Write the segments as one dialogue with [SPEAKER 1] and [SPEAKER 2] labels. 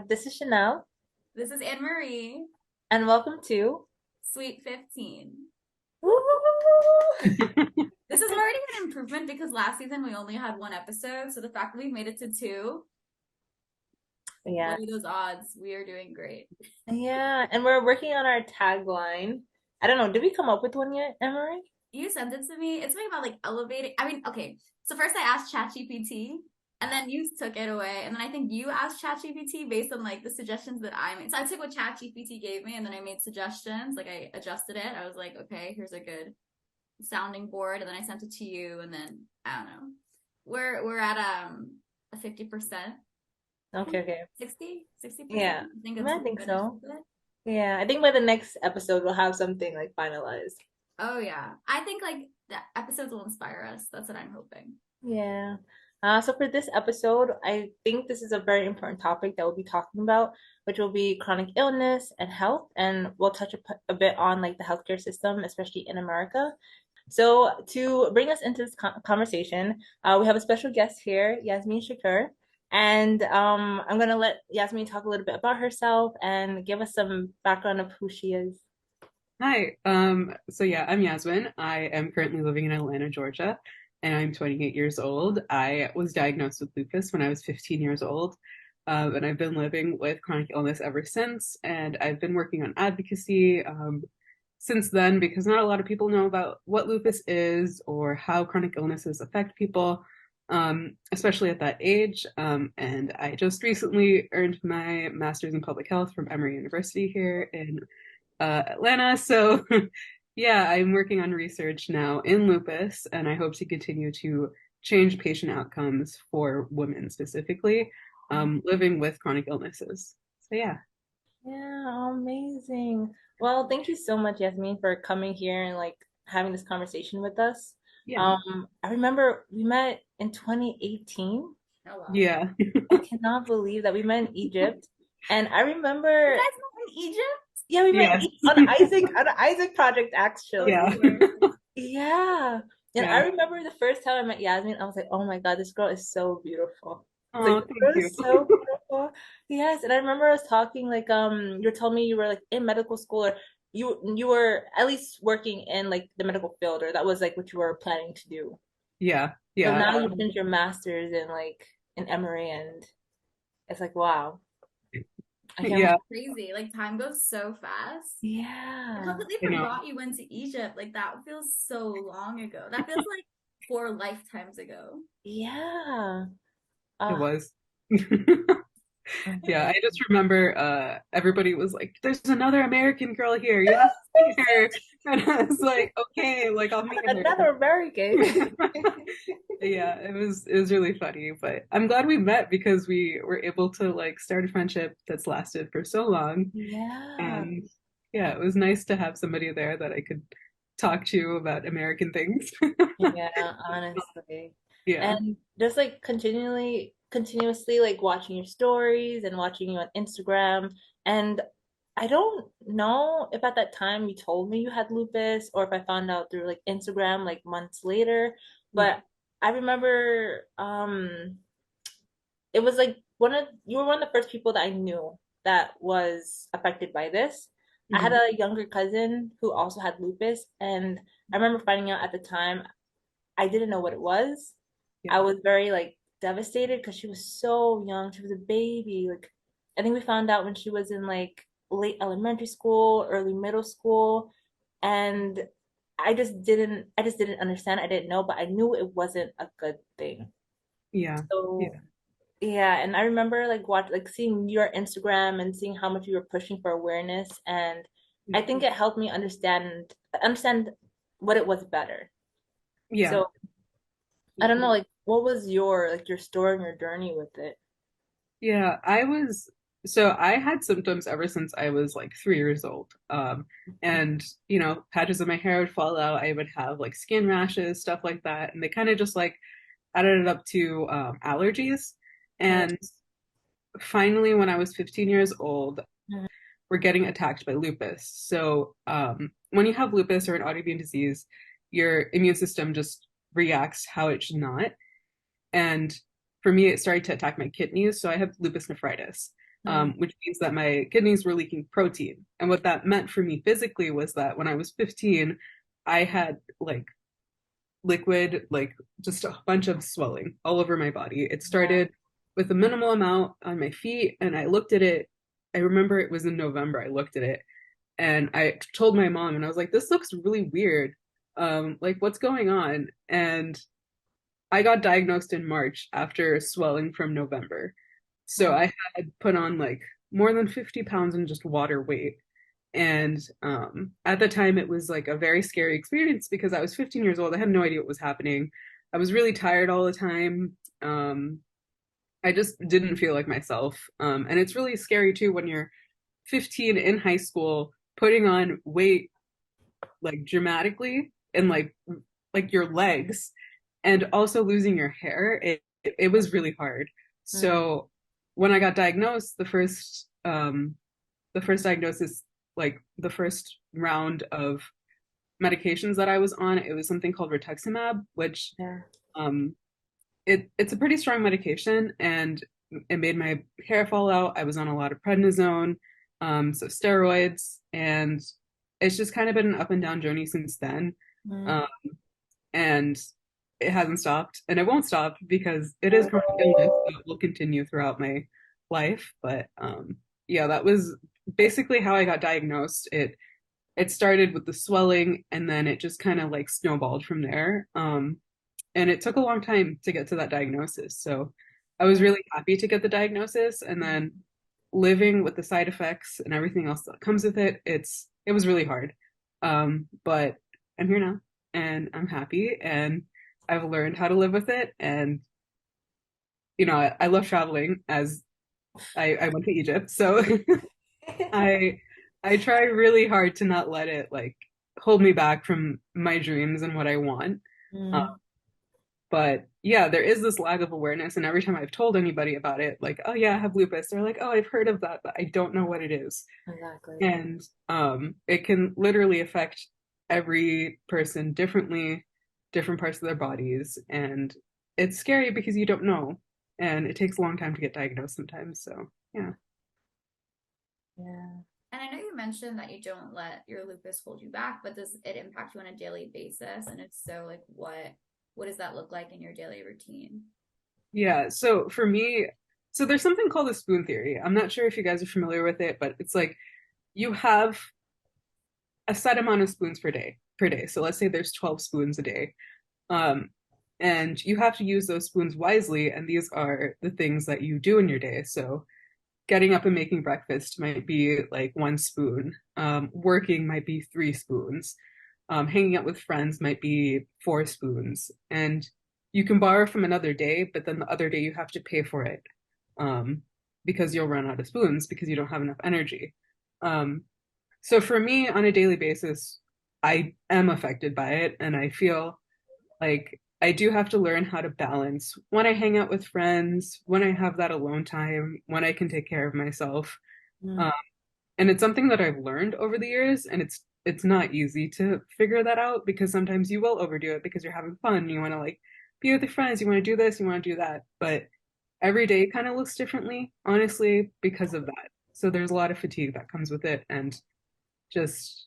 [SPEAKER 1] This is Chanel,
[SPEAKER 2] This is Anne Marie,
[SPEAKER 1] and welcome to.
[SPEAKER 2] Sweet 15.
[SPEAKER 1] Woo!
[SPEAKER 2] This is already an improvement because last season we only had one episode. So the fact that we've made it to two,
[SPEAKER 1] Yeah,
[SPEAKER 2] what are those odds? We are doing great.
[SPEAKER 1] yeah, and we're working on our tagline. I don't know, did we come up with one yet, Emery?
[SPEAKER 2] You sent it to me. It's something about like elevating. I mean, okay. So first I asked ChatGPT and then you took it away. And then I think you asked ChatGPT based on like the suggestions that I made. So I took what ChatGPT gave me and then I made suggestions. Like I adjusted it. I was like, okay, here's a good sounding board, and then I sent it to you, and then I don't know. We're at a 50%.
[SPEAKER 1] Okay, okay.
[SPEAKER 2] 60%.
[SPEAKER 1] Yeah,
[SPEAKER 2] I think
[SPEAKER 1] I
[SPEAKER 2] until
[SPEAKER 1] mean, I
[SPEAKER 2] we
[SPEAKER 1] think
[SPEAKER 2] finish
[SPEAKER 1] so.
[SPEAKER 2] with it.
[SPEAKER 1] Yeah, I think by the next episode we'll have something like finalized.
[SPEAKER 2] Oh yeah. I think like the episodes will inspire us. That's what I'm hoping.
[SPEAKER 1] Yeah. So for this episode, I think this is a very important topic that we'll be talking about, which will be chronic illness and health, and we'll touch a bit on like the healthcare system, especially in America. So to bring us into this conversation, we have a special guest here, Yasmine Shakur, and I'm gonna let Yasmine talk a little bit about herself and give us some background of who she is.
[SPEAKER 3] Hi. So yeah, I'm Yasmin. I am currently living in Atlanta, Georgia, and I'm 28 years old. I was diagnosed with lupus when I was 15 years old, and I've been living with chronic illness ever since. And I've been working on advocacy since then because not a lot of people know about what lupus is or how chronic illnesses affect people, especially at that age. And I just recently earned my master's in public health from Emory University here in Atlanta. So, yeah, I'm working on research now in lupus, and I hope to continue to change patient outcomes for women specifically living with chronic illnesses. So, yeah.
[SPEAKER 1] Yeah, amazing. Well, thank you so much, Yasmin, for coming here and like having this conversation with us.
[SPEAKER 3] Yeah.
[SPEAKER 1] I remember we met in 2018.
[SPEAKER 2] Oh wow.
[SPEAKER 3] Yeah.
[SPEAKER 1] I cannot believe that we met in Egypt. And I
[SPEAKER 2] You
[SPEAKER 1] remember,
[SPEAKER 2] guys met in Egypt?
[SPEAKER 1] yeah, we met
[SPEAKER 3] Yes.
[SPEAKER 1] On the Isaac project
[SPEAKER 2] Of
[SPEAKER 1] actually.
[SPEAKER 3] Yeah.
[SPEAKER 2] course.
[SPEAKER 1] Yeah. And I
[SPEAKER 3] Yeah.
[SPEAKER 1] remember the first time I met Yasmin, I was like, oh my God, this girl is so beautiful. It's like,
[SPEAKER 3] Oh,
[SPEAKER 1] this
[SPEAKER 3] thank
[SPEAKER 1] girl
[SPEAKER 3] you.
[SPEAKER 1] is so beautiful. Yes. And I remember us talking like, you were telling me you were like in medical school, or you were at least working in like the medical field, or that was like what you were planning to do.
[SPEAKER 3] Yeah.
[SPEAKER 1] So
[SPEAKER 3] Yeah.
[SPEAKER 1] now you finished your master's in like in Emory, and it's like, wow. I can't
[SPEAKER 3] Yeah.
[SPEAKER 1] believe.
[SPEAKER 2] Crazy. Like time goes so fast. I
[SPEAKER 1] Yeah.
[SPEAKER 2] completely
[SPEAKER 3] I know.
[SPEAKER 2] forgot you went to Egypt. Like that feels so long ago. That feels like 4 lifetimes ago.
[SPEAKER 1] Yeah.
[SPEAKER 3] It
[SPEAKER 1] Ah,
[SPEAKER 3] was. Yeah, I
[SPEAKER 1] amazing.
[SPEAKER 3] just remember everybody was like, "There's another American girl here. You have to see her." And I was like, "Okay, like I'll meet her."
[SPEAKER 1] Another American.
[SPEAKER 3] Yeah, it was really funny, but I'm glad we met because we were able to like start a friendship that's lasted for so long.
[SPEAKER 1] Yeah.
[SPEAKER 3] And yeah, it was nice to have somebody there that I could talk to about American things.
[SPEAKER 1] Yeah, honestly.
[SPEAKER 3] Yeah.
[SPEAKER 1] And just like continuously like watching your stories and watching you on Instagram. And I don't know if at that time you told me you had lupus or if I found out through like Instagram like months later.
[SPEAKER 3] Yeah.
[SPEAKER 1] But I remember it was like you were one of the first people that I knew that was affected by this. I had
[SPEAKER 3] Mhm.
[SPEAKER 1] a younger cousin who also had lupus, and I remember finding out at the time I didn't know what it was.
[SPEAKER 3] Yeah.
[SPEAKER 1] I was very like devastated because she was so young. She was a baby. Like I think we found out when she was in like late elementary school, early middle school, and I just didn't understand. I didn't know, but I knew it wasn't a good thing.
[SPEAKER 3] Yeah.
[SPEAKER 1] So
[SPEAKER 3] Yeah.
[SPEAKER 1] yeah, and I remember like seeing your Instagram and seeing how much you were pushing for awareness, and I think it helped me understand what it was better.
[SPEAKER 3] Yeah.
[SPEAKER 1] So I don't know, like what was your story and your journey with it?
[SPEAKER 3] Yeah, I had symptoms ever since I was like 3 years old. And patches of my hair would fall out. I would have like skin rashes, stuff like that. And they kind of just like added it up to allergies.
[SPEAKER 1] Yeah.
[SPEAKER 3] And finally, when I was 15 years old,
[SPEAKER 1] Mhm.
[SPEAKER 3] we're getting attacked by lupus. So when you have lupus or an autoimmune disease, your immune system just reacts how it should not. And for me, it started to attack my kidneys. So I have lupus nephritis.
[SPEAKER 1] Mm.
[SPEAKER 3] which means that my kidneys were leaking protein. And what that meant for me physically was that when I was 15, I had like liquid, like just a bunch of swelling all over my body. It
[SPEAKER 1] Yeah.
[SPEAKER 3] started with a minimal amount on my feet, and I looked at it. I remember it was in November. I looked at it and I told my mom, and I was like, this looks really weird. Like, what's going on? And I got diagnosed in March after swelling from November. So
[SPEAKER 1] Oh,
[SPEAKER 3] I had put on like more than 50 pounds in just water weight. And at the time, it was like a very scary experience because I was 15 years old. I had no idea what was happening. I was really tired all the time. I just didn't feel like myself. And it's really scary too when you're 15 in high school, putting on weight like dramatically and like your legs and also losing your hair. It was really hard.
[SPEAKER 1] mm,
[SPEAKER 3] So when I got diagnosed, the first diagnosis, like the first round of medications that I was on, it was something called rituximab, which
[SPEAKER 1] yeah.
[SPEAKER 3] um it's a pretty strong medication, and it made my hair fall out. I was on a lot of prednisone, so steroids, and it's just kind of been an up and down journey since then.
[SPEAKER 1] Mm.
[SPEAKER 3] Um, and it hasn't stopped, and it won't stop because it is chronic illness that will continue throughout my life. But yeah, that was basically how I got diagnosed. It started with the swelling, and then it just kind of like snowballed from there. And it took a long time to get to that diagnosis. So I was
[SPEAKER 1] Mm.
[SPEAKER 3] really happy to get the diagnosis, and then living with the side effects and everything else that comes with it, it was really hard. But I'm here now, and I'm happy, and I've learned how to live with it. And I love traveling, as I went to Egypt, so I I try really hard to not let it like hold me back from my dreams and what I want. Uh,
[SPEAKER 1] Mm,
[SPEAKER 3] But yeah, there is this lack of awareness. And every time I've told anybody about it, like, oh yeah, I have lupus, they're like, oh, I've heard of that, but I don't know what it is.
[SPEAKER 1] exactly.
[SPEAKER 3] And it can literally affect every person differently, different parts of their bodies. And it's scary because you don't know. And it takes a long time to get diagnosed sometimes. So yeah.
[SPEAKER 1] Yeah.
[SPEAKER 2] And I know you mentioned that you don't let your lupus hold you back, but does it impact you on a daily basis? And if so, like what does that look like in your daily routine?
[SPEAKER 3] Yeah. So for me, so there's something called the spoon theory. I'm not sure if you guys are familiar with it, but it's like you have a set amount of spoons per day. So let's say there's 12 spoons a day. Um, and you have to use those spoons wisely. And these are the things that you do in your day. So getting up and making breakfast might be like 1 spoon. Working might be 3 spoons. Hanging out with friends might be 4 spoons. And you can borrow from another day, but then the other day you have to pay for it, um, because you'll run out of spoons because you don't have enough energy. Um, so for me, on a daily basis, I am affected by it, and I feel like I do have to learn how to balance when I hang out with friends, when I have that alone time, when I can take care of myself.
[SPEAKER 1] Mm,
[SPEAKER 3] Um, and it's something that I've learned over the years, and it's not easy to figure that out because sometimes you will overdo it because you're having fun. You want to like be with your friends, you want to do this, you want to do that, but every day kind of looks differently, honestly, because of that. So there's a lot of fatigue that comes with it, and just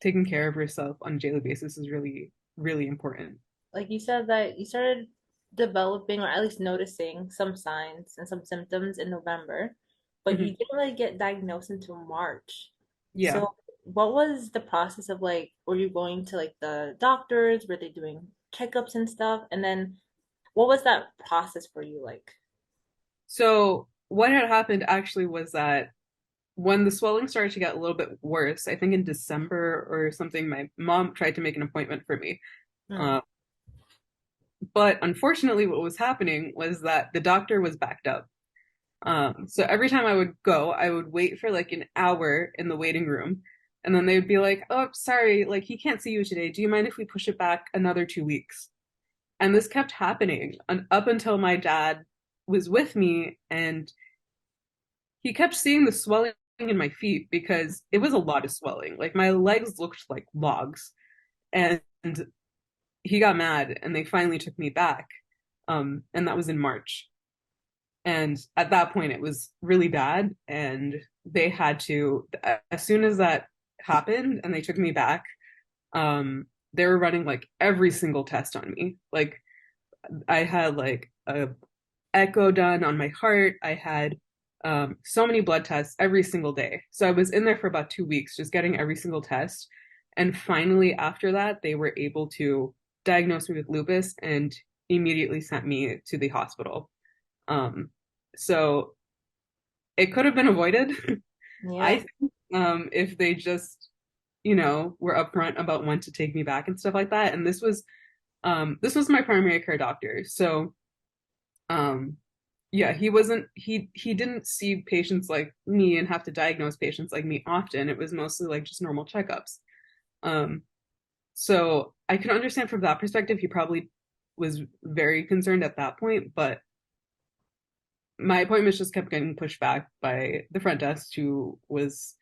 [SPEAKER 3] taking care of yourself on a daily basis is really, really important.
[SPEAKER 1] like you said that you started developing or at least noticing some signs and some symptoms in November, but you
[SPEAKER 3] Mhm.
[SPEAKER 1] didn't really get diagnosed until March.
[SPEAKER 3] Yeah.
[SPEAKER 1] So what was the process of like, were you going to like the doctors? Were they doing checkups and stuff? And then what was that process for you like?
[SPEAKER 3] So what had happened actually was that when the swelling started to get a little bit worse, I think in December or something, my mom tried to make an appointment for me.
[SPEAKER 1] Mm,
[SPEAKER 3] Uh, but unfortunately, what was happening was that the doctor was backed up. So every time I would go, I would wait for like an hour in the waiting room. And then they would be like, oh, sorry, like he can't see you today. Do you mind if we push it back another 2 weeks? And this kept happening up until my dad was with me, and he kept seeing the swelling in my feet because it was a lot of swelling. Like my legs looked like logs. And he got mad and they finally took me back. And that was in March. And at that point, it was really bad. And they had to, as soon as that happened and they took me back, they were running like every single test on me. Like I had like a echo done on my heart. I had so many blood tests every single day. So I was in there for about 2 weeks, just getting every single test. And finally, after that, they were able to diagnose me with lupus and immediately sent me to the hospital. Um, so it could have been avoided, I
[SPEAKER 1] Yeah.
[SPEAKER 3] think, if they just, were upfront about when to take me back and stuff like that. And this was my primary care doctor. So, um, yeah, he didn't see patients like me and have to diagnose patients like me often. It was mostly like just normal checkups. Um, so I can understand from that perspective, he probably was very concerned at that point, but my appointments just kept getting pushed back by the front desk who was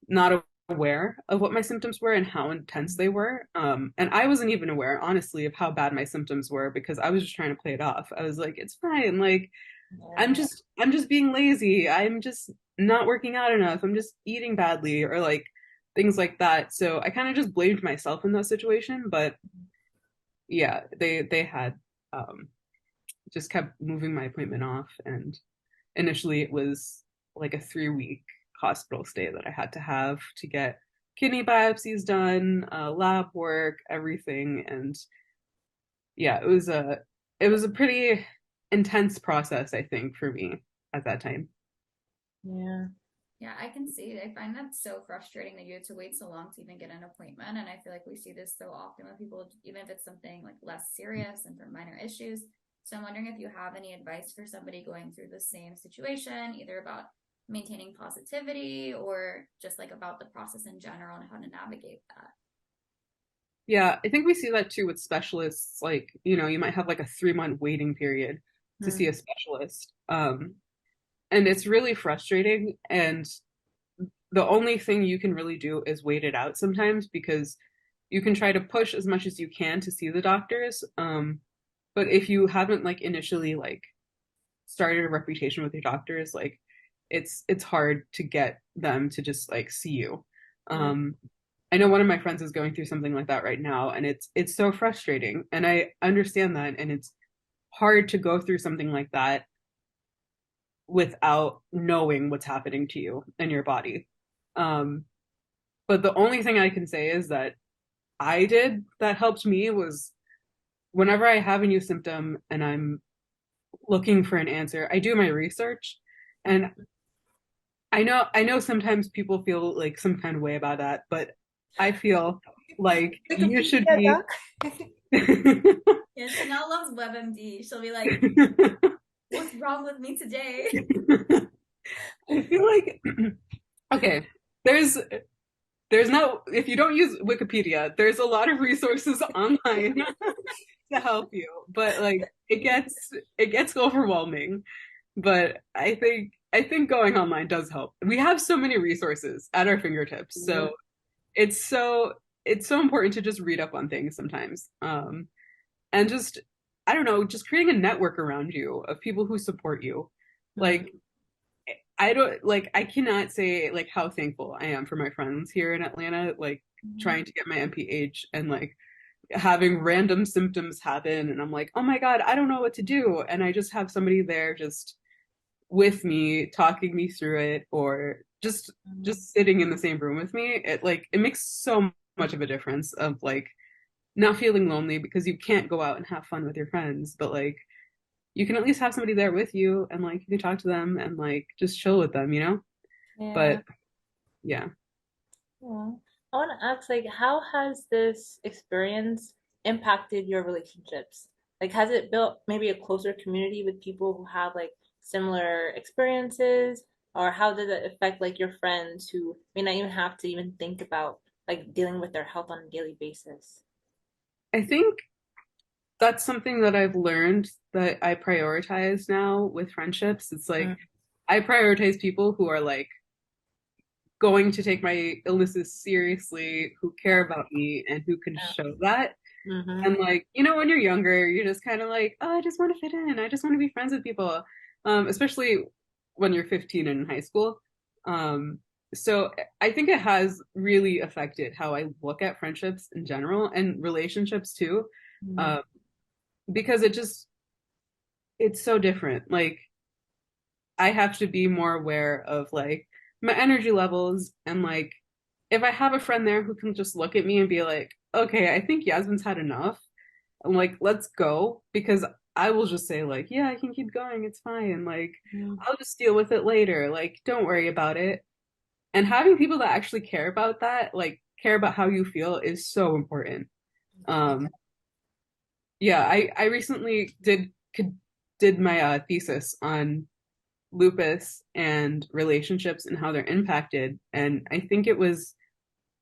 [SPEAKER 3] not aware of what my symptoms were and how intense they were. And I wasn't even aware, honestly, of how bad my symptoms were because I was just trying to play it off. I was like, it's fine. Like,
[SPEAKER 1] Yeah.
[SPEAKER 3] I'm just being lazy. I'm just not working out enough. I'm just eating badly or like things like that. So I kind of just blamed myself in that situation. But yeah, they had um just kept moving my appointment off. And initially it was like a 3 week hospital stay that I had to have to get kidney biopsies done, lab work, everything. And yeah, it was a pretty intense process, I think, for me at that time.
[SPEAKER 1] Yeah.
[SPEAKER 2] Yeah, I can see it. I find that so frustrating that you had to wait so long to even get an appointment. And I feel like we see this so often with people, even if it's something like less serious and for minor issues. So I'm wondering if you have any advice for somebody going through the same situation, either about maintaining positivity or just like about the process in general and how to navigate that.
[SPEAKER 3] Yeah, I think we see that too with specialists. Like, you might have like a 3 month waiting period to see
[SPEAKER 1] Mm.
[SPEAKER 3] a specialist. And it's really frustrating. And the only thing you can really do is wait it out sometimes because you can try to push as much as you can to see the doctors. But if you haven't like initially like started a reputation with your doctors, like it's hard to get them to just like see you.
[SPEAKER 1] Yeah.
[SPEAKER 3] Um, I know one of my friends is going through something like that right now, and it's so frustrating. And I understand that, and it's hard to go through something like that without knowing what's happening to you and your body. Um, but the only thing I can say is that I did that helped me was whenever I have a new symptom and I'm looking for an answer, I do my research. And I know sometimes people feel like some kind of way about that, but I feel like you should
[SPEAKER 1] Wikipedia,
[SPEAKER 3] be
[SPEAKER 1] doc.
[SPEAKER 2] Yeah, Chanel loves WebMD. She'll be like, what's wrong with me today?
[SPEAKER 3] I feel like okay, there's there's no if you don't use Wikipedia, there's a lot of resources online to help you, but like it gets overwhelming. But I think going online does help. We have so many resources at our fingertips,
[SPEAKER 1] Yeah.
[SPEAKER 3] so it's so it's so important to just read up on things sometimes. And just I don't know, just creating a network around you of people who support you.
[SPEAKER 1] Mm.
[SPEAKER 3] Like I don't like I cannot say like how thankful I am for my friends here in Atlanta, like
[SPEAKER 1] Mhm.
[SPEAKER 3] trying to get my MPH and like having random symptoms happen and I'm like, "Oh my God, I don't know what to do." And I just have somebody there just with me talking me through it or just sitting in the same room with me. It makes so much of a difference of like not feeling lonely because you can't go out and have fun with your friends, but like you can at least have somebody there with you and like you can talk to them and like just chill with them.
[SPEAKER 1] Yeah.
[SPEAKER 3] But yeah.
[SPEAKER 1] Yeah. I want to ask, like, how has this experience impacted your relationships? Like, has it built maybe a closer community with people who have like similar experiences? Or how did it affect like your friends who may not even have to even think about like dealing with their health on a daily basis?
[SPEAKER 3] I think that's something that I've learned that I prioritize now with friendships. It's like
[SPEAKER 1] Mm.
[SPEAKER 3] I prioritize people who are like going to take my illnesses seriously, who care about me and who can show that.
[SPEAKER 1] Mm-hmm.
[SPEAKER 3] And like, when you're younger, you're just kind of like, oh, I just want to fit in. I just want to be friends with people. especially when you're 15 and in high school. Um, so I think it has really affected how I look at friendships in general and relationships too,
[SPEAKER 1] Mm.
[SPEAKER 3] uh, because it's so different. Like I have to be more aware of like my energy levels and like if I have a friend there who can just look at me and be like, okay, I think Yasmin's had enough. I'm like, let's go because I will just say like, yeah, I can keep going. It's fine. Like,
[SPEAKER 1] Mm.
[SPEAKER 3] I'll just deal with it later. Like, don't worry about it. And having people that actually care about that, like care about how you feel is so important. Um, yeah, I recently did my thesis on lupus and relationships and how they're impacted. And I think it was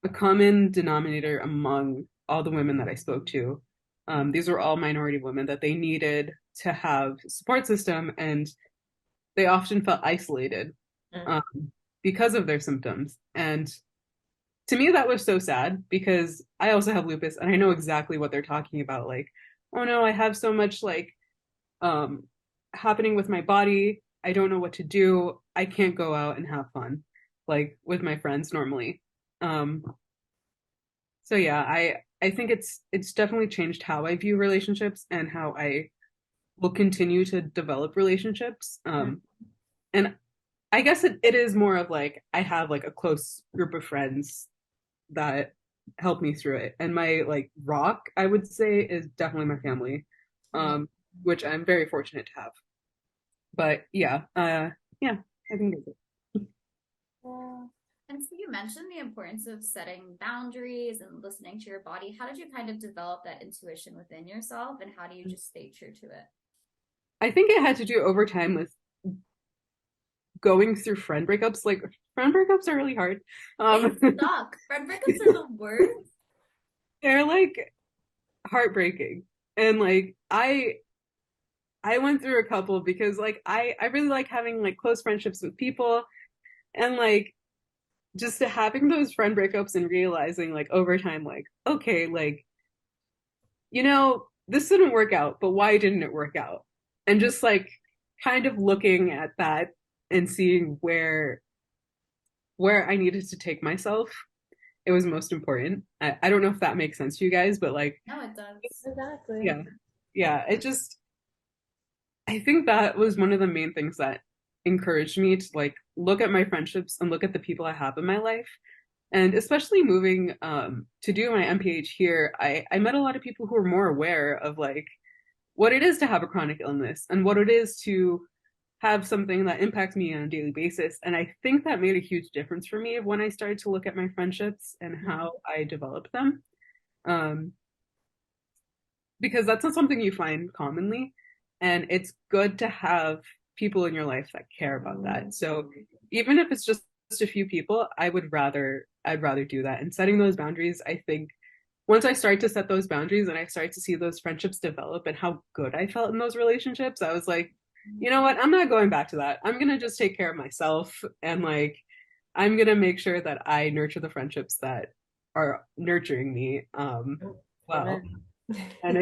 [SPEAKER 3] a common denominator among all the women that I spoke to. These were all minority women that they needed to have support system, and they often felt isolated
[SPEAKER 1] Mm.
[SPEAKER 3] um, because of their symptoms. And to me, that was so sad because I also have lupus, and I know exactly what they're talking about. Like, oh no, I have so much like um, happening with my body. I don't know what to do. I can't go out and have fun like with my friends normally. Um, so yeah, I think it's definitely changed how I view relationships and how I will continue to develop relationships.
[SPEAKER 1] Mm.
[SPEAKER 3] And I guess it is more of like I have like a close group of friends that help me through it. And my like rock, I would say, is definitely my family,
[SPEAKER 1] Mm.
[SPEAKER 3] um, which I'm very fortunate to have. But yeah, I think that's it.
[SPEAKER 1] Yeah.
[SPEAKER 2] And so you mentioned the importance of setting boundaries and listening to your body. How did you kind of develop that intuition within yourself, and how do you just stay true to it?
[SPEAKER 3] I think it had to do over time with going through friend breakups. Like friend breakups are really hard.
[SPEAKER 2] They
[SPEAKER 3] Um,
[SPEAKER 2] suck. Friend breakups are the worst.
[SPEAKER 3] they're like heartbreaking. And like I went through a couple because like I really like having like close friendships with people and like just having those friend breakups and realizing like over time like okay like this didn't work out but why didn't it work out and just like kind of looking at that and seeing where I needed to take myself it was most important. I don't know if that makes sense to you guys but like
[SPEAKER 2] No, it does.
[SPEAKER 1] Exactly.
[SPEAKER 3] yeah yeah it just I think that was one of the main things that encouraged me to like look at my friendships and look at the people I have in my life. And especially moving to do my MPH here, I met a lot of people who are more aware of like what it is to have a chronic illness and what it is to have something that impacts me on a daily basis. And I think that made a huge difference for me when I started to look at my friendships and
[SPEAKER 1] Mm.
[SPEAKER 3] how I developed them. Um, because that's not something you find commonly. And it's good to have people in your life that care about that. So even if it's just a few people, I'd rather do that. And setting those boundaries, I think once I start to set those boundaries and I start to see those friendships develop and how good I felt in those relationships, I was like, you know what? I'm not going back to that. I'm gonna just take care of myself and like I'm gonna make sure that I nurture the friendships that are nurturing me. Well.
[SPEAKER 1] Amen.
[SPEAKER 3] And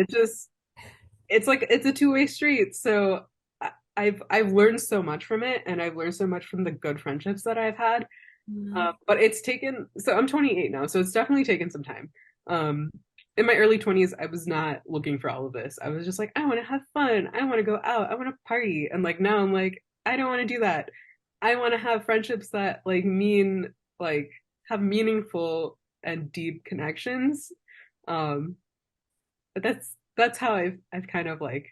[SPEAKER 3] it's like it's a two-way street. So I've learned so much from it, and I've learned so much from the good friendships that I've had.
[SPEAKER 1] Mm.
[SPEAKER 3] But it's taken. So I'm 28 now, so it's definitely taken some time. Um, in my early 20s, I was not looking for all of this. I was just like, I want to have fun. I want to go out. I want to party. And like now, I'm like, I don't want to do that. I want to have friendships that like have meaningful and deep connections. Um, but that's how I've kind of like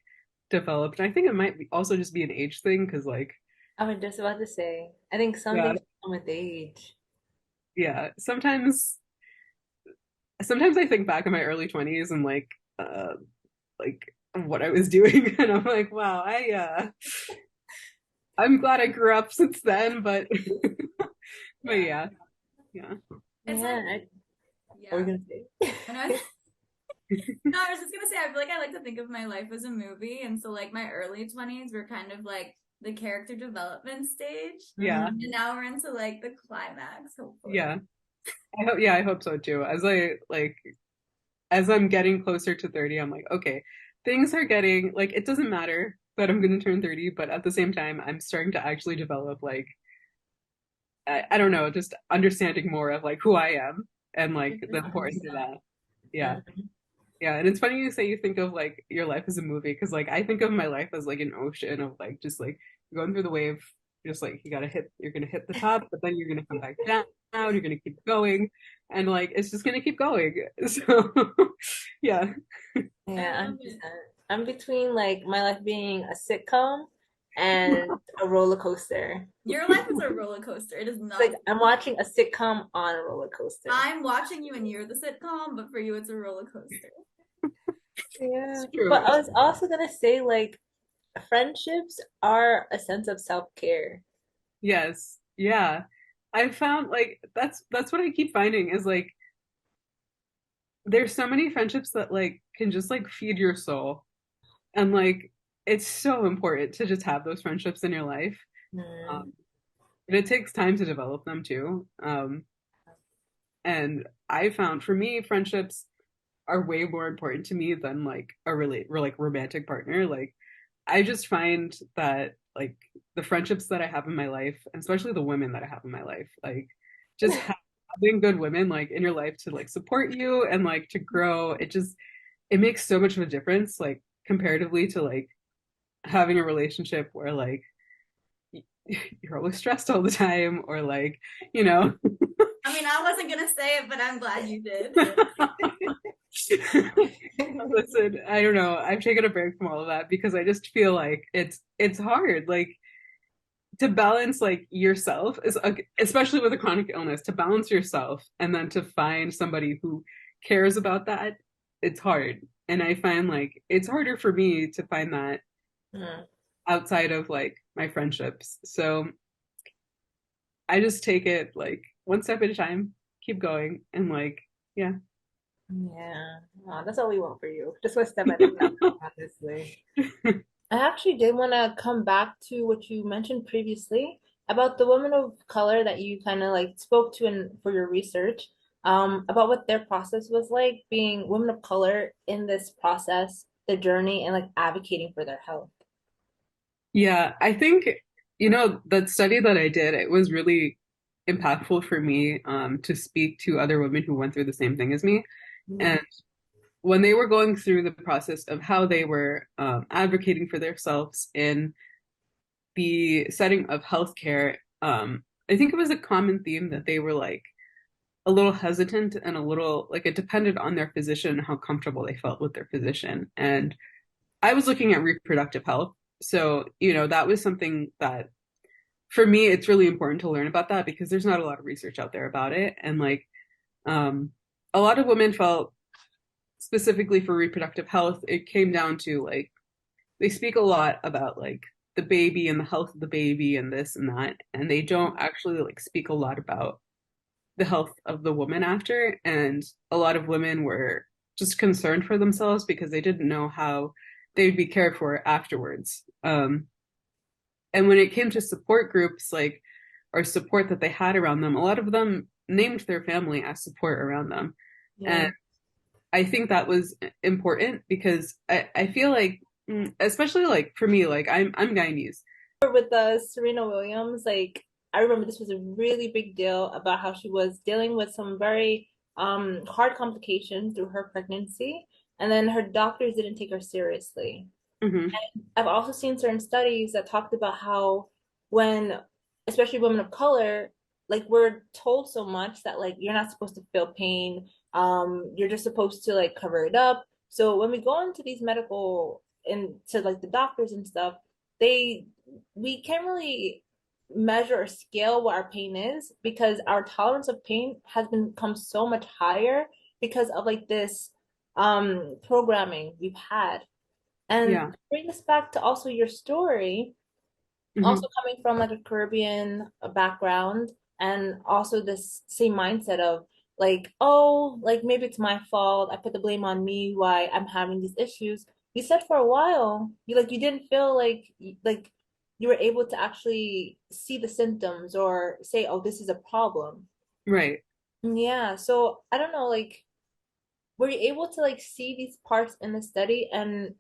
[SPEAKER 3] developed. And I think it might also just be an age thing because like
[SPEAKER 1] I was just about to say, I think some
[SPEAKER 3] yeah
[SPEAKER 1] things come with age.
[SPEAKER 3] yeah sometimes I think back in my early 20s and like what I was doing and I'm like wow I'm glad I grew up since then but
[SPEAKER 2] Yeah.
[SPEAKER 3] yeah
[SPEAKER 2] It's
[SPEAKER 1] Yeah,
[SPEAKER 2] like,
[SPEAKER 1] what were you
[SPEAKER 2] yeah.
[SPEAKER 1] gonna say?
[SPEAKER 2] And I was, no, I was just gonna say, I feel like I like to think of my life as a movie, and so like my early 20s were kind of like the character development stage,
[SPEAKER 3] yeah
[SPEAKER 1] Mhm.
[SPEAKER 2] and now we're into like the climax, hopefully.
[SPEAKER 3] yeah I hope so too as I'm getting closer to 30 I'm like okay things are getting like it doesn't matter that I'm gonna turn 30, but at the same time, I'm starting to actually develop like I don't know, just understanding more of like who I am and like the importance of
[SPEAKER 1] 100%.
[SPEAKER 3] that. Yeah.
[SPEAKER 1] Mhm.
[SPEAKER 3] Yeah. And it's funny you say you think of like your life as a movie because like I think of my life as like an ocean of like just like going through the wave, just like you're gonna hit the top, but then you're gonna come back down, you're gonna keep going, and like it's just gonna keep going. So yeah.
[SPEAKER 2] I
[SPEAKER 1] Yeah,
[SPEAKER 2] love it.
[SPEAKER 1] 100%. I'm between like my life being a sitcom and a roller coaster.
[SPEAKER 2] Your life is a roller coaster. It is
[SPEAKER 1] Like
[SPEAKER 2] not.
[SPEAKER 1] I'm watching a sitcom on a roller coaster.
[SPEAKER 2] I'm watching you and you're the sitcom, but for you, it's a roller coaster.
[SPEAKER 1] Yeah.
[SPEAKER 3] It's
[SPEAKER 1] But
[SPEAKER 3] true.
[SPEAKER 1] I was also gonna say like friendships are a sense of self-care.
[SPEAKER 3] Yes. Yeah. I found like that's what I keep finding is like there's so many friendships that like can just like feed your soul. And like it's so important to just have those friendships in your life. Um,
[SPEAKER 1] Mm.
[SPEAKER 3] and it takes time to develop them too. And I found for me, friendships are way more important to me than like a really like romantic partner. Like I just find that like the friendships that I have in my life, and especially the women that I have in my life, like just having good women like in your life to like support you and like to grow, it makes so much of a difference, like comparatively to like having a relationship where like you're always stressed all the time or like, you know.
[SPEAKER 2] I mean, I wasn't gonna say it, but I'm glad you did.
[SPEAKER 3] Listen, I don't know. I've taken a break from all of that because I just feel like it's hard. Like to balance like yourself is especially with a chronic illness to balance yourself and then to find somebody who cares about that it's hard and I find like it's harder for me to find that
[SPEAKER 1] Mm.
[SPEAKER 3] outside of like my friendships so I just take it like one step at a time keep going and like yeah.
[SPEAKER 1] Yeah. Oh, that's all we want for you. Just one step at a time, honestly. I actually did want to come back to what you mentioned previously about the women of color that you kind of like spoke to in for your research, about what their process was like being women of color in this process, their journey, and like advocating for their health.
[SPEAKER 3] Yeah, I think, you know, that study that I did, it was really impactful for me to speak to other women who went through the same thing as me.
[SPEAKER 1] Mm.
[SPEAKER 3] And when they were going through the process of how they were advocating for themselves in the setting of healthcare, I think it was a common theme that they were like a little hesitant and a little like it depended on their physician and how comfortable they felt with their physician. And I was looking at reproductive health. So, you know, that was something that for me, it's really important to learn about that because there's not a lot of research out there about it. And like, um, a lot of women felt specifically for reproductive health, it came down to like, they speak a lot about like the baby and the health of the baby and this and that. And they don't actually like speak a lot about the health of the woman after. And a lot of women were just concerned for themselves because they didn't know how they'd be cared for afterwards. And when it came to support groups, like, or support that they had around them, a lot of them named their family as support around them. And
[SPEAKER 1] Yeah.
[SPEAKER 3] I think that was important because I feel like, especially like for me, like I'm Guyanese.
[SPEAKER 1] With Serena Williams, like I remember this was a really big deal about how she was dealing with some very hard complications through her pregnancy, and then her doctors didn't take her seriously.
[SPEAKER 3] Hmm.
[SPEAKER 1] I've also seen certain studies that talked about how when, especially women of color, like we're told so much that like you're not supposed to feel pain. You're just supposed to like cover it up. So when we go into these medical into like the doctors and stuff, they we can't really measure or scale what our pain is because our tolerance of pain has become so much higher because of like this programming we've had. And
[SPEAKER 3] Yeah.
[SPEAKER 1] to bring this back to also your story,
[SPEAKER 3] Hmm.
[SPEAKER 1] also coming from like a Caribbean background, and also this same mindset of like, oh, like maybe it's my fault. I put the blame on me why I'm having these issues. You said for a while, you didn't feel like you were able to actually see the symptoms or say, oh, this is a problem.
[SPEAKER 3] Right.
[SPEAKER 1] Yeah, so I don't know, like, were you able to like see these parts in the study? And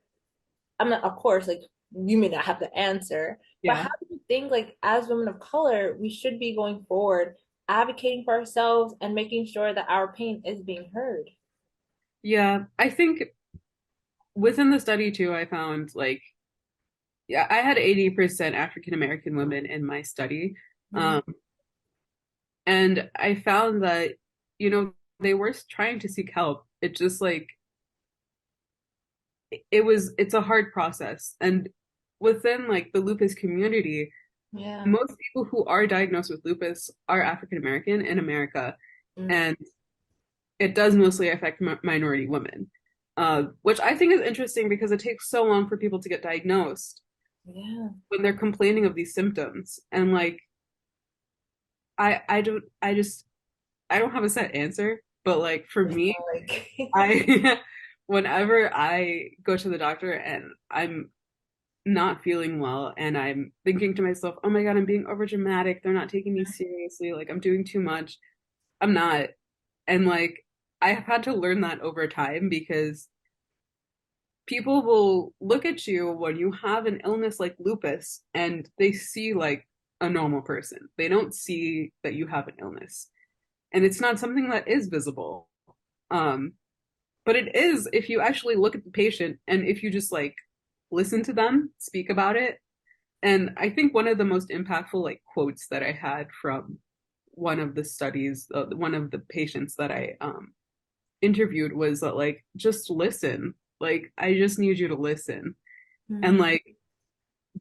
[SPEAKER 1] I'm not, of course, like you may not have the answer, but
[SPEAKER 3] Yeah.
[SPEAKER 1] how do you think, like, as women of color, we should be going forward, advocating for ourselves and making sure that our pain is being heard?
[SPEAKER 3] Yeah. I think within the study too, I found like, yeah, I had 80% African American women in my study.
[SPEAKER 1] Mm,
[SPEAKER 3] Um, and I found that, you know, they were trying to seek help. It just like, it's a hard process. And within like the lupus community,
[SPEAKER 1] yeah.
[SPEAKER 3] most people who are diagnosed with lupus are African American in America.
[SPEAKER 1] Mm,
[SPEAKER 3] And it does mostly affect minority women, which I think is interesting because it takes so long for people to get diagnosed
[SPEAKER 1] yeah.
[SPEAKER 3] when they're complaining of these symptoms. And like, I just, I don't have a set answer, but like for me,
[SPEAKER 1] Like,
[SPEAKER 3] I, whenever I go to the doctor and I'm not feeling well and I'm thinking to myself, oh my God, I'm being over dramatic. They're not taking me seriously. Like I'm doing too much. I'm not. And like, I have had to learn that over time because people will look at you when you have an illness like lupus and they see like a normal person. They don't see that you have an illness. And it's not something that is visible. Um, but it is if you actually look at the patient and if you just like listen to them speak about it. And I think one of the most impactful like quotes that I had from one of the studies, one of the patients that I interviewed was that like just listen. Like I just need you to listen. And
[SPEAKER 1] mm,
[SPEAKER 3] like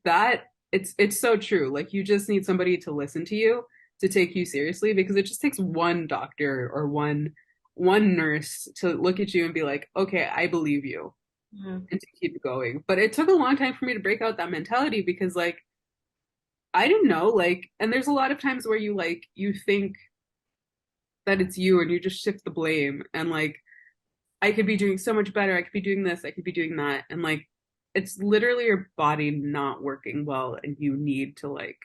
[SPEAKER 3] that it's so true. Like you just need somebody to listen to you to take you seriously because it just takes one doctor or one nurse to look at you and be like, "Okay, I believe you."
[SPEAKER 1] mm,
[SPEAKER 3] And to keep going. But it took a long time for me to break out that mentality because like I didn't know like and there's a lot of times where you like you think that it's you and you just shift the blame and like I could be doing so much better. I could be doing this. I could be doing that. And like, it's literally your body not working well, and you need to like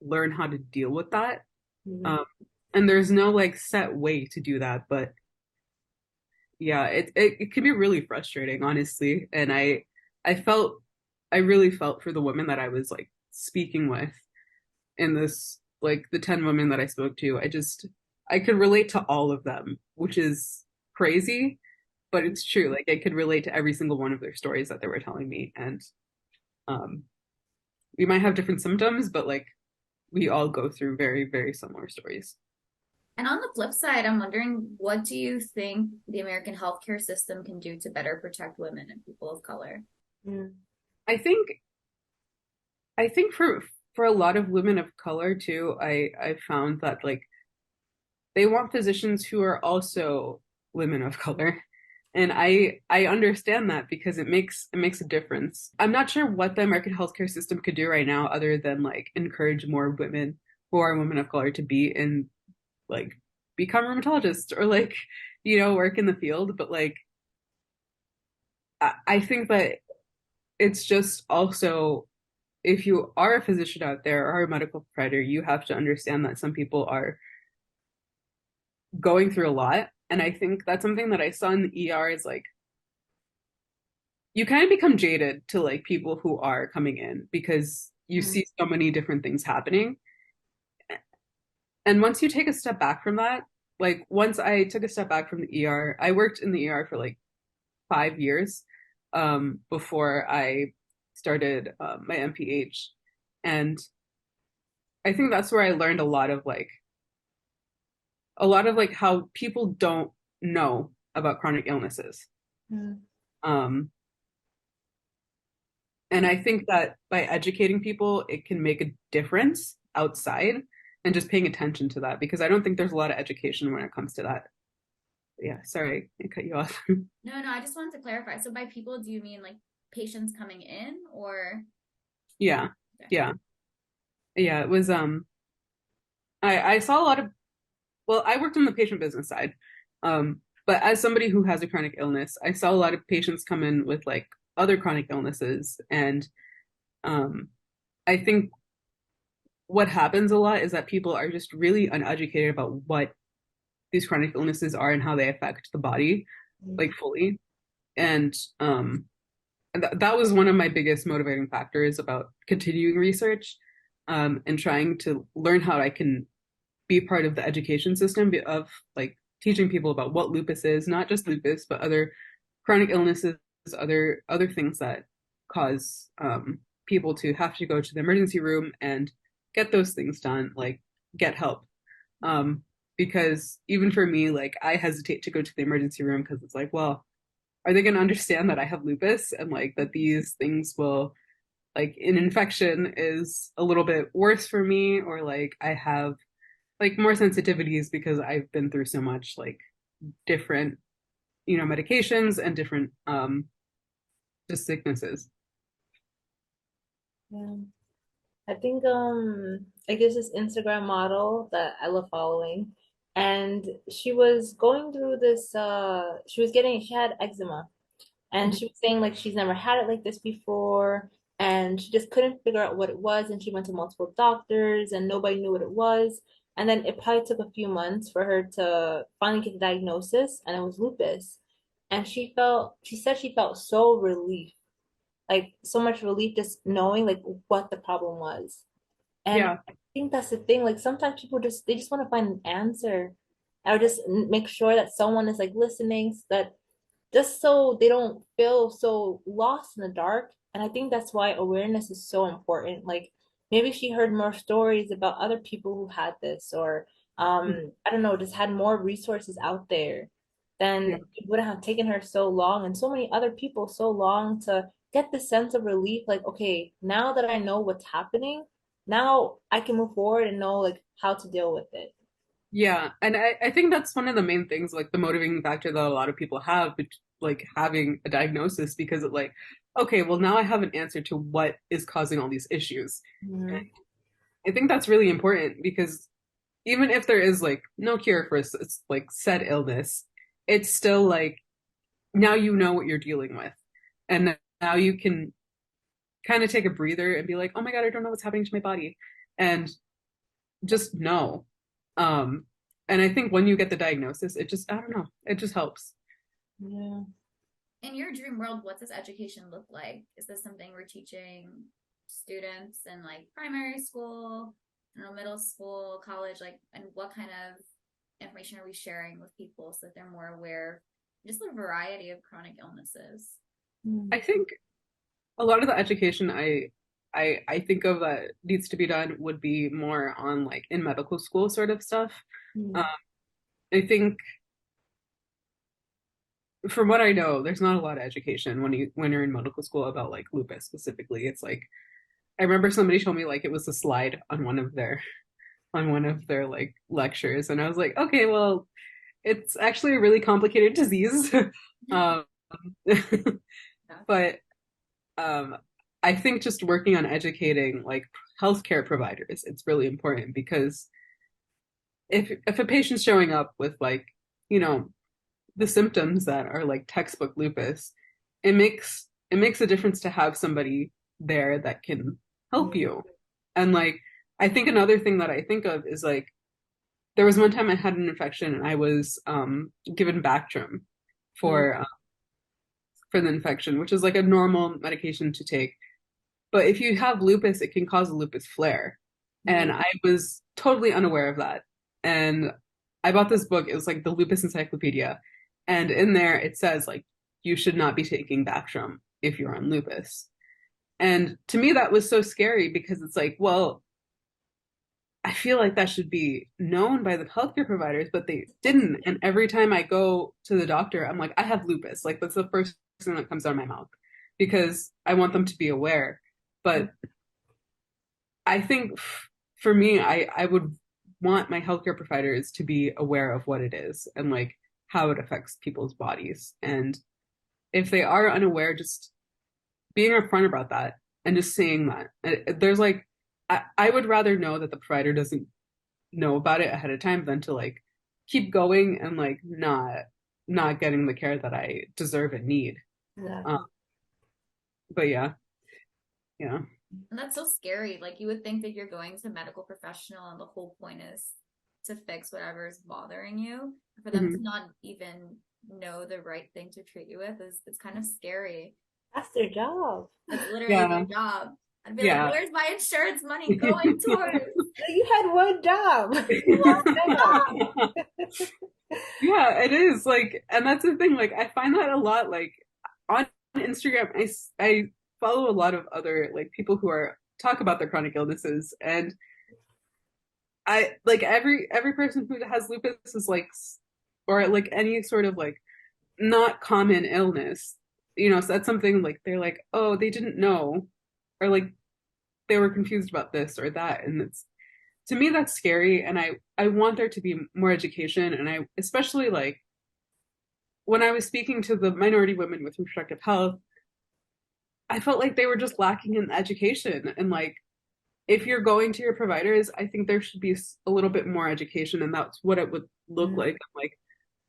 [SPEAKER 3] learn how to deal with that.
[SPEAKER 1] mm.
[SPEAKER 3] Um, and there's no like set way to do that, but yeah, it can be really frustrating, honestly. And I felt, I really felt for the women that I was like speaking with in this, like the 10 women that I spoke to. I could relate to all of them, which is crazy but it's true. Like I could relate to every single one of their stories that they were telling me, and um, we might have different symptoms, but like we all go through very, very similar stories.
[SPEAKER 2] And on the flip side, I'm wondering, what do you think the American healthcare system can do to better protect women and people of color?
[SPEAKER 1] Mm,
[SPEAKER 3] I think, I think for a lot of women of color too, I found that like they want physicians who are also women of color. And I understand that because it makes a difference. I'm not sure what the American healthcare system could do right now other than like encourage more women who are women of color to be in like become rheumatologists or like work in the field. But like I think that it's just also if you are a physician out there or a medical provider, you have to understand that some people are going through a lot. And I think that's something that I saw in the ER is like you kind of become jaded to like people who are coming in because you
[SPEAKER 1] mm,
[SPEAKER 3] see so many different things happening. And once you take a step back from that, like once I took a step back from the ER, I worked in the ER for like 5 years before I started my MPH. And I think that's where I learned a lot of like how people don't know about chronic illnesses.
[SPEAKER 1] mm.
[SPEAKER 3] Um, And I think that by educating people, it can make a difference outside and just paying attention to that because I don't think there's a lot of education when it comes to that. Yeah, sorry, I cut you off.
[SPEAKER 2] No, no, I just wanted to clarify. So by people, do you mean like patients coming in or?
[SPEAKER 3] Yeah,
[SPEAKER 2] Okay.
[SPEAKER 3] yeah, yeah. It was I saw a lot of well, I worked on the patient business side. But as somebody who has a chronic illness, I saw a lot of patients come in with like other chronic illnesses and um I think what happens a lot is that people are just really uneducated about what these chronic illnesses are and how they affect the body
[SPEAKER 1] Mm.
[SPEAKER 3] like fully and and that was one of my biggest motivating factors about continuing research, and trying to learn how I can be part of the education system of like teaching people about what lupus is, not just lupus, but other chronic illnesses, other things that cause people to have to go to the emergency room and get those things done, like get help. Um, because even for me, like I hesitate to go to the emergency room because it's like, well, are they going to understand that I have lupus and like that these things will like an infection is a little bit worse for me, or like I have like more sensitivities because I've been through so much like different, medications and different just sicknesses.
[SPEAKER 1] Yeah. I think I guess this Instagram model that I love following, and she was going through this she had eczema, and
[SPEAKER 3] Mhm.
[SPEAKER 1] she was saying like she's never had it like this before, and she just couldn't figure out what it was, and she went to multiple doctors and nobody knew what it was. And then it probably took a few months for her to finally get the diagnosis, and it was lupus. And she said she felt so relief, like so much relief just knowing like what the problem was. And
[SPEAKER 3] Yeah,
[SPEAKER 1] I think that's the thing. Like sometimes people they just want to find an answer, or just make sure that someone is like listening, so that just so they don't feel so lost in the dark. And I think that's why awareness is so important. Like maybe she heard more stories about other people who had this, or I don't know, just had more resources out there, then
[SPEAKER 3] yeah,
[SPEAKER 1] it wouldn't have taken her so long and so many other people so long to get the sense of relief. Like, okay, now that I know what's happening, now I can move forward and know like how to deal with it.
[SPEAKER 3] yeah. And I think that's one of the main things, like the motivating factor that a lot of people have, like having a diagnosis, because it like, okay, well now I have an answer to what is causing all these issues. And
[SPEAKER 1] Mhm.
[SPEAKER 3] I think that's really important because even if there is like no cure for like said illness, it's still like now you know what you're dealing with. And now you can kind of take a breather and be like, oh my God, I don't know what's happening to my body. And just know. Um, and I think when you get the diagnosis, I don't know, it just helps.
[SPEAKER 1] Yeah.
[SPEAKER 2] In your dream world, what does education look like? Is this something we're teaching students in like primary school, middle school, college, like, and what kind of information are we sharing with people so that they're more aware of just the variety of chronic illnesses?
[SPEAKER 3] I think a lot of the education I think of that needs to be done would be more on like in medical school sort of stuff. Um,
[SPEAKER 1] Mm.
[SPEAKER 3] I think from what I know, there's not a lot of education when you're in medical school about like lupus specifically. It's like I remember somebody told me like it was a slide on one of their like lectures, and I was like, okay, well, it's actually a really complicated disease. um, but um, I think just working on educating like healthcare providers, it's really important because if a patient's showing up with like, you know, the symptoms that are like textbook lupus, it makes a difference to have somebody there that can help
[SPEAKER 1] Yeah.
[SPEAKER 3] you. And like I think another thing that I think of is like there was one time I had an infection and I was given Bactrim
[SPEAKER 1] Mm.
[SPEAKER 3] for uh, for the infection, which is like a normal medication to take. But if you have lupus, it can cause a lupus flare.
[SPEAKER 1] Yeah.
[SPEAKER 3] And I was totally unaware of that. And I bought this book. It was like the Lupus Encyclopedia. And in there it says like you should not be taking Bactrim if you're on lupus. And to me that was so scary because it's like, well, I feel like that should be known by the healthcare providers, but they didn't. And every time I go to the doctor, I'm like, I have lupus. Like that's the first thing that comes out of my mouth because I want them to be aware. But I think for me, I would want my healthcare providers to be aware of what it is and like how it affects people's bodies. And if they are unaware, just being upfront about that and just saying that. There's like, I would rather know that the provider doesn't know about it ahead of time than to like keep going and like not getting the care that I deserve and need. Um,
[SPEAKER 1] Exactly.
[SPEAKER 3] but yeah, yeah.
[SPEAKER 2] And that's so scary. Like you would think that you're going to a medical professional and the whole point is to fix whatever is bothering you. For them to
[SPEAKER 3] Mhm.
[SPEAKER 2] not even know the right thing to treat you with is it's kind of scary.
[SPEAKER 1] That's their job.
[SPEAKER 2] That's literally
[SPEAKER 3] Yeah,
[SPEAKER 2] their job. I'd be like,
[SPEAKER 3] yeah.
[SPEAKER 2] where's my insurance money going towards?
[SPEAKER 1] You had one job.
[SPEAKER 3] Yeah, it is like, and that's the thing. Like, I find that a lot. Like on Instagram, I follow a lot of other like people who are talk about their chronic illnesses, and I like every person who has lupus is like, or like any sort of like not common illness. So that's something like they're like, oh, they didn't know, or like they were confused about this or that, and it's to me that's scary, and I want there to be more education, and I especially like when I was speaking to the minority women with reproductive health, I felt like they were just lacking in education. And like, if you're going to your providers, I think there should be a little bit more education, and that's what it would look
[SPEAKER 1] Mm.
[SPEAKER 3] like. Like,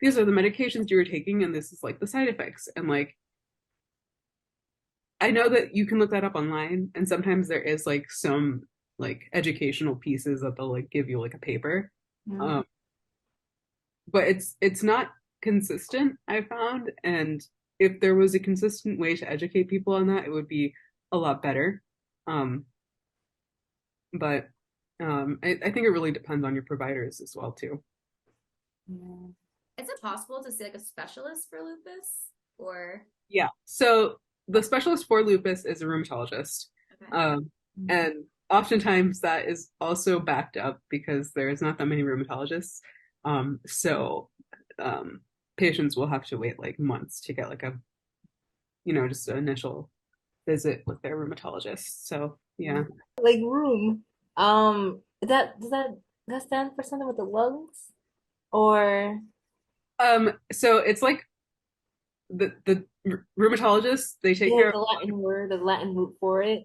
[SPEAKER 3] these are the medications you were taking, and this is like the side effects. And like, I know that you can look that up online, and sometimes there is like some like educational pieces that they'll like give you like a paper.
[SPEAKER 1] Mm.
[SPEAKER 3] Um, but it's not consistent, I found. And if there was a consistent way to educate people on that, it would be a lot better. Um, but I think it really depends on your providers as well too.
[SPEAKER 1] Yeah.
[SPEAKER 2] Is it possible to see like a specialist for lupus? Or
[SPEAKER 3] Yeah. So the specialist for lupus is a rheumatologist.
[SPEAKER 2] okay.
[SPEAKER 1] Mm.
[SPEAKER 3] And oftentimes that is also backed up because there's not that many rheumatologists. So patients will have to wait like months to get like a, just an initial visit with their rheumatologist. So yeah.
[SPEAKER 1] Like room. Does that stand for something with the lungs? Or
[SPEAKER 3] So it's like the rheumatologists, they take
[SPEAKER 1] yeah,
[SPEAKER 3] care of,
[SPEAKER 1] the Latin word, the Latin root for it.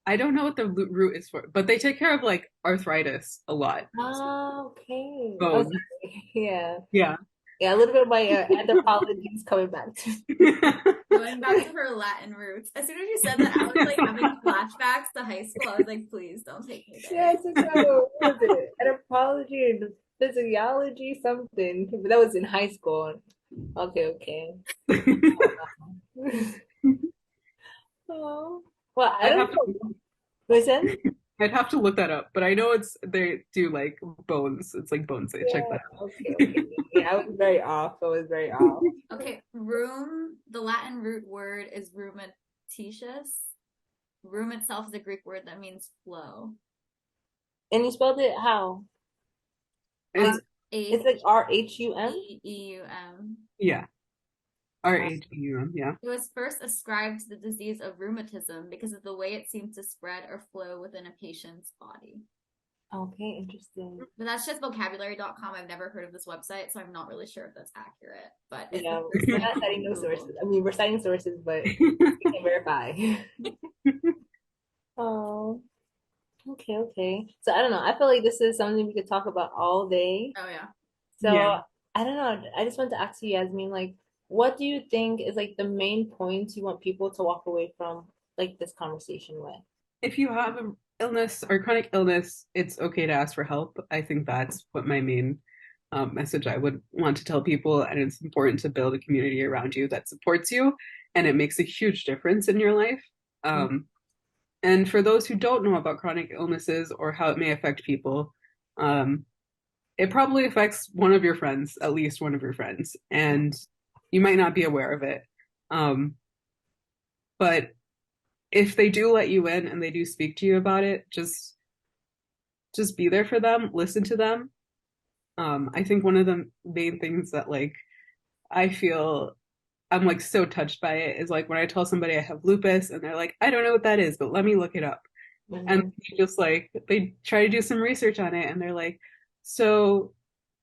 [SPEAKER 3] I don't know what the root is for, but they take care of like arthritis a lot.
[SPEAKER 1] Oh, okay. Oh,
[SPEAKER 3] Bones.
[SPEAKER 1] sorry. Yeah.
[SPEAKER 3] Yeah.
[SPEAKER 1] Yeah, a little bit of my anthropology is coming back to
[SPEAKER 2] Going back to her Latin roots. As soon as you said that, I was like having flashbacks to high school. I was like, please don't take me there.
[SPEAKER 1] yes, no, what was it? Anthropology and physiology, something. But that was in high school. Okay, okay. Oh, well, I
[SPEAKER 3] I'd
[SPEAKER 1] don't
[SPEAKER 3] have to
[SPEAKER 1] know. Listen.
[SPEAKER 3] I'd have to look that up, but I know they do like bones. It's like bones. They check
[SPEAKER 1] Yeah,
[SPEAKER 3] that
[SPEAKER 1] okay, okay. Yeah, I was very off. I was very
[SPEAKER 3] out.
[SPEAKER 1] off.
[SPEAKER 2] Okay, rheum, the Latin root word is rheumatitious. Rheum itself is a Greek word that means flow.
[SPEAKER 1] And you spelled it how? Like
[SPEAKER 3] It's
[SPEAKER 1] it's
[SPEAKER 2] H
[SPEAKER 1] like RHUM?
[SPEAKER 2] E E U M.
[SPEAKER 3] yeah, RHEUM. Yeah.
[SPEAKER 2] It was first ascribed to the disease of rheumatism because of the way it seemed to spread or flow within a patient's body.
[SPEAKER 1] Okay, interesting.
[SPEAKER 2] But that's just vocabulary.com. I've never heard of this website, so I'm not really sure if that's accurate. But it's the
[SPEAKER 1] Yeah,
[SPEAKER 2] first
[SPEAKER 1] we're
[SPEAKER 2] thing
[SPEAKER 1] not
[SPEAKER 2] on
[SPEAKER 1] citing no
[SPEAKER 2] Google.
[SPEAKER 1] sources. I mean, we're citing sources, but we can't verify. Oh, okay, okay. So I don't know. I feel like this is something we could talk about all day.
[SPEAKER 2] Oh yeah.
[SPEAKER 3] Yeah.
[SPEAKER 1] So I don't know. I just want to ask you, Yasmin, like, what do you think is like the main points you want people to walk away from like this conversation with?
[SPEAKER 3] If you have an illness or chronic illness, it's okay to ask for help. I think that's what my main message I would want to tell people. And it's important to build a community around you that supports you, and it makes a huge difference in your life. Um, and for those who don't know about chronic illnesses or how it may affect people, um, it probably affects one of your friends, at least one of your friends, and you might not be aware of it. Um, but if they do let you in and they do speak to you about it, just be there for them, listen to them. I think one of the main things that like I feel I'm like so touched by it is like when I tell somebody I have lupus and they're like, I don't know what that is, but let me look it up. And
[SPEAKER 1] Mm-hmm.
[SPEAKER 3] just like they try to do some research on it and they're like, so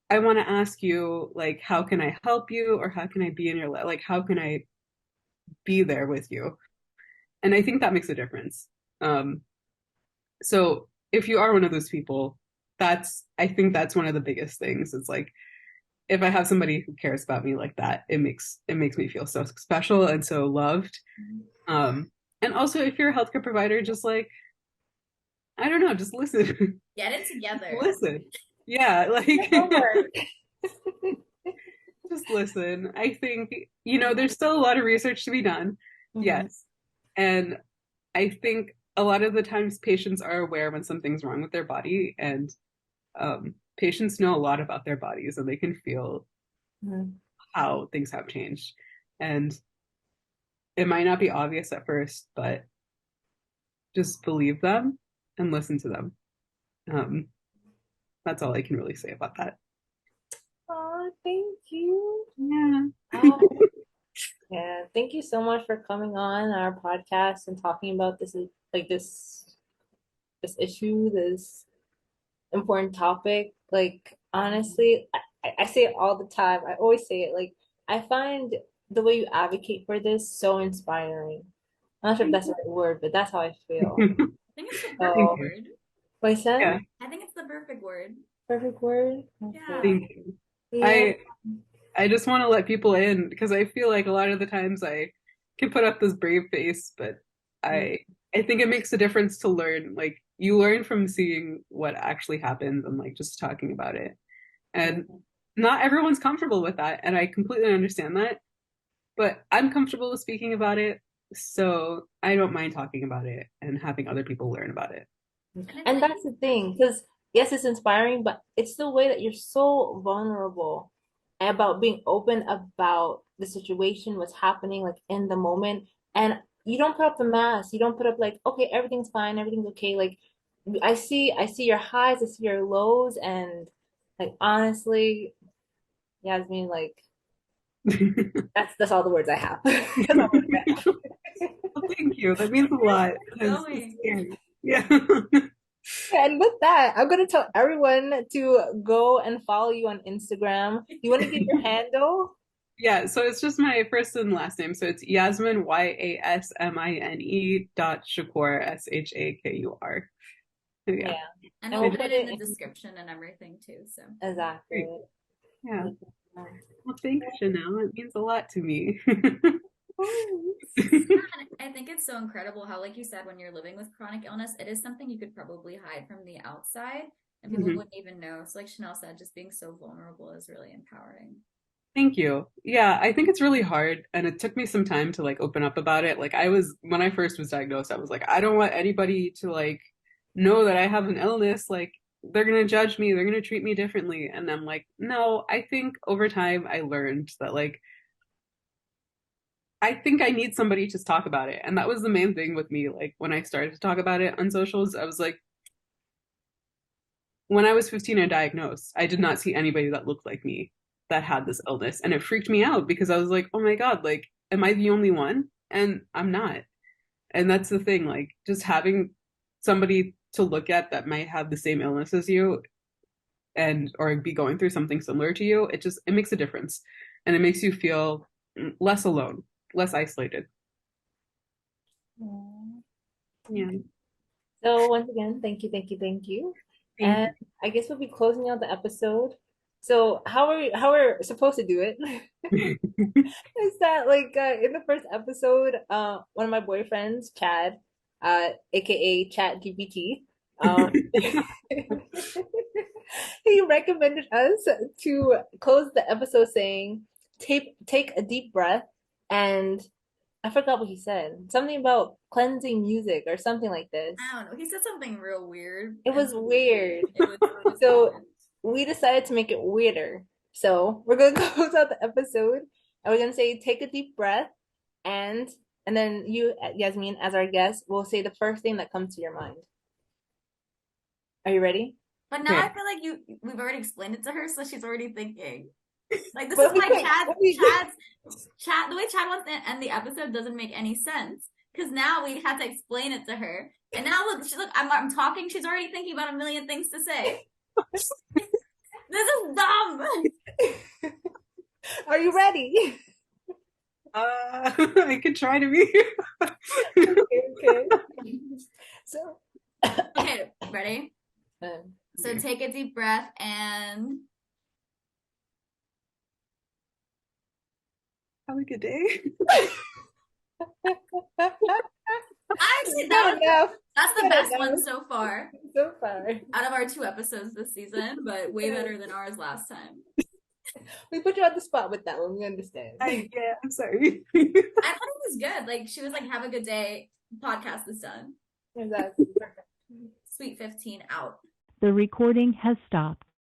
[SPEAKER 3] I want to ask you, like, how can I help you, or how can I be in your life? Like, how can I be there with you? And I think that makes a difference. Um, so if you are one of those people, I think that's one of the biggest things. It's like if I have somebody who cares about me like that, it makes me feel so special and so loved. Um, and also if you're a healthcare provider, just like I don't know, just listen,
[SPEAKER 2] Get it together.
[SPEAKER 3] listen. Yeah, like
[SPEAKER 1] Homework.
[SPEAKER 3] just listen. I think, there's still a lot of research to be done.
[SPEAKER 1] Hmm.
[SPEAKER 3] Yes. And I think a lot of the times patients are aware when something's wrong with their body, and patients know a lot about their bodies and they can feel
[SPEAKER 1] Hmm.
[SPEAKER 3] how things have changed. And it might not be obvious at first, but just believe them and listen to them. Um, that's all I can really say about that.
[SPEAKER 1] Oh, thank you.
[SPEAKER 3] Yeah.
[SPEAKER 1] Oh, yeah. Thank you so much for coming on our podcast and talking about this like this issue, this important topic. Like honestly, I say it all the time. I always say it. Like I find the way you advocate for this so inspiring. I'm not sure if
[SPEAKER 3] Thank
[SPEAKER 1] that's the
[SPEAKER 3] you.
[SPEAKER 1] right word, but that's how I feel.
[SPEAKER 2] I think it's the
[SPEAKER 3] Thank
[SPEAKER 2] perfect
[SPEAKER 1] So,
[SPEAKER 3] you.
[SPEAKER 2] word.
[SPEAKER 1] what I said?
[SPEAKER 3] Yeah,
[SPEAKER 2] I think it's the perfect word.
[SPEAKER 1] Perfect word.
[SPEAKER 2] Yeah.
[SPEAKER 1] Okay.
[SPEAKER 3] thank you.
[SPEAKER 1] Yeah.
[SPEAKER 3] I I just want to let people in because I feel like a lot of the times I can put up this brave face, but I I think it makes a difference to learn. Like you learn from seeing what actually happens and like just talking about it. And not everyone's comfortable with that, and I completely understand that. But I'm comfortable with speaking about it, so I don't mind talking about it and having other people learn about it.
[SPEAKER 2] And it's
[SPEAKER 1] And
[SPEAKER 2] like,
[SPEAKER 1] that's the thing, because yes, it's inspiring, but it's the way that you're so vulnerable about being open about the situation, what's happening, like in the moment. And you don't put up the mask. You don't put up like, okay, everything's fine, everything's okay. Like I see your highs, I see your lows, and like honestly, Yasmin, like that's all the words I have. That's all the words I have.
[SPEAKER 3] Well, thank you. That means a lot
[SPEAKER 2] keep
[SPEAKER 3] because it's
[SPEAKER 2] going.
[SPEAKER 3] scary. Yeah.
[SPEAKER 1] And with that, I'm gonna tell everyone to go and follow you on Instagram. You want to give your handle?
[SPEAKER 3] Yeah, so it's just my first and last name. So it's Yasmin, Yasmine dot Shakur, Shakur. Yeah.
[SPEAKER 1] Yeah,
[SPEAKER 2] And
[SPEAKER 1] and
[SPEAKER 2] we'll
[SPEAKER 3] I
[SPEAKER 1] we'll
[SPEAKER 2] put
[SPEAKER 3] just,
[SPEAKER 1] put
[SPEAKER 2] it in
[SPEAKER 1] it
[SPEAKER 2] the
[SPEAKER 1] in
[SPEAKER 2] description and everything too. So
[SPEAKER 3] great.
[SPEAKER 1] exactly.
[SPEAKER 3] Yeah.
[SPEAKER 1] Yeah.
[SPEAKER 3] Well, thanks, Chanel. It means a lot to me.
[SPEAKER 2] I think it's so incredible how, like you said, when you're living with chronic illness, it is something you could probably hide from the outside and people
[SPEAKER 3] Mhm.
[SPEAKER 2] wouldn't even know. So, like Chanel said, just being so vulnerable is really empowering.
[SPEAKER 3] Thank you. Yeah, I think it's really hard, and it took me some time to like open up about it. Like I was when I first was diagnosed, I was like, I don't want anybody to like know that I have an illness. Like they're gonna judge me, they're gonna treat me differently. And I'm like, no, I think over time I learned that like I think I need somebody to talk about it. And that was the main thing with me. Like when I started to talk about it on socials, I was like, when I was 15 and diagnosed, I did not see anybody that looked like me that had this illness. And it freaked me out because I was like, oh my God, like, am I the only one? And I'm not. And that's the thing, like, just having somebody to look at that might have the same illness as you and or be going through something similar to you, it makes a difference. And it makes you feel less alone, less isolated.
[SPEAKER 1] Aw.
[SPEAKER 3] Yeah.
[SPEAKER 1] So once again, thank you, thank you, thank you.
[SPEAKER 3] Thank
[SPEAKER 1] And I guess we'll be closing out the episode. So how we're supposed to do it
[SPEAKER 3] you.
[SPEAKER 1] is that like in the first episode, one of my boyfriends, Chad, aka Chat GPT, he recommended us to close the episode saying, take a deep breath, and I forgot what he said. Something about cleansing music or something like this.
[SPEAKER 2] I don't know. He said something real weird,
[SPEAKER 1] It
[SPEAKER 2] and
[SPEAKER 1] was weird.
[SPEAKER 2] it was
[SPEAKER 1] So
[SPEAKER 2] weird.
[SPEAKER 1] we decided to make it weirder. So we're gonna close out the episode and we're gonna say take a deep breath and and then you, Yasmin, as our guest, will say the first thing that comes to your mind. Are you ready?
[SPEAKER 2] But now I
[SPEAKER 3] Okay.
[SPEAKER 2] feel like we've already explained it to her, so she's already thinking. Like this is
[SPEAKER 1] But we
[SPEAKER 2] why
[SPEAKER 1] could,
[SPEAKER 2] The way Chad wants to end the episode doesn't make any sense because now we had to explain it to her, and now look, I'm talking. She's already thinking about a million things to say. This is dumb.
[SPEAKER 1] are you ready?
[SPEAKER 3] I could try to be.
[SPEAKER 1] Okay, okay. So,
[SPEAKER 2] Okay, ready?
[SPEAKER 1] um,
[SPEAKER 2] So take a deep breath and
[SPEAKER 3] Have a good day.
[SPEAKER 2] actually
[SPEAKER 1] good enough.
[SPEAKER 2] that's the
[SPEAKER 1] Good
[SPEAKER 2] best one
[SPEAKER 1] enough
[SPEAKER 2] so far
[SPEAKER 1] so far.
[SPEAKER 2] out of our 2 episodes this season, but way better than ours last time.
[SPEAKER 1] We put you on the spot with that one. We understand.
[SPEAKER 3] Yeah, I'm sorry.
[SPEAKER 2] I thought it was good. Like she was like, "Have a good day. Podcast is done."
[SPEAKER 1] Exactly. Perfect.
[SPEAKER 2] Sweet 15 out.
[SPEAKER 4] The recording has stopped.